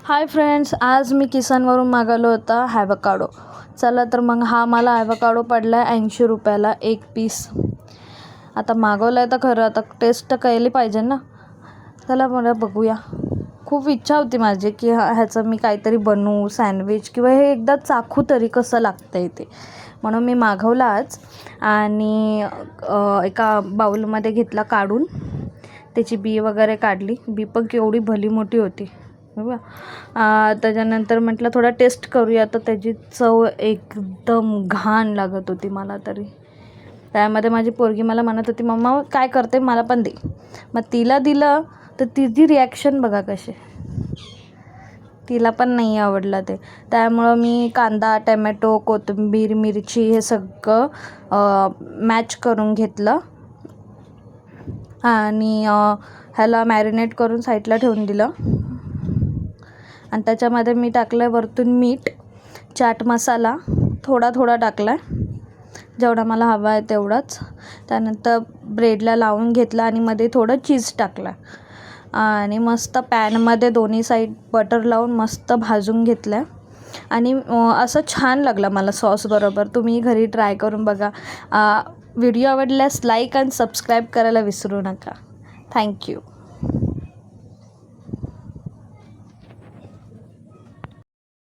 Hi friends, आज मी किसनवरून मागवलं होतं ॲव्होकाडो. चला तर मग हा मला ॲव्होकाडो पडला आहे 80 रुपयाला एक पीस. आता मागवलं आहे तर खरं, आता टेस्ट तर केली पाहिजे ना. चला मला बघूया. खूप इच्छा होती माझी की ह्याचं मी काहीतरी बनवू, सँडविच किंवा हे एकदा चाखू तरी कसं लागतं आहे ते. म्हणून मी मागवलं आज आणि एका बाउलमध्ये घेतला काढून. त्याची बी वगैरे काढली. बी पण केवढी भली मोठी होती बघा. त्याच्यानंतर म्हटलं थोडा टेस्ट करूया, तर त्याची चव एकदम घाण लागत होती मला तरी. त्यामध्ये माझी पोरगी मला म्हणत होती, मम्मा काय करते मला पण दे. मग तिला दिलं तर तिची रिॲक्शन बघा कशी. तिला पण नाही आवडलं ते. त्यामुळं मी कांदा, टमॅटो, कोथिंबीर, मिरची हे सगळं मॅच करून घेतलं आणि ह्याला मॅरिनेट करून साईडला ठेवून दिलं. आणि त्याच्यामध्ये मी टाकलं वरतून मीठ, चाट मसाला थोडा टाकला आहे, जेवढा मला हवा आहे तेवढाच. त्यानंतर ब्रेडला लावून घेतलं आणि मध्ये थोडं चीज टाकलं आणि मस्त पॅनमध्ये दोन्ही साईड बटर लावून मस्त भाजून घेतलं आणि असं छान लागलं मला सॉसबरोबर. तुम्ही घरी ट्राय करून बघा. व्हिडिओ आवडल्यास लाईक आणि सबस्क्राईब करायला विसरू नका. थँक्यू.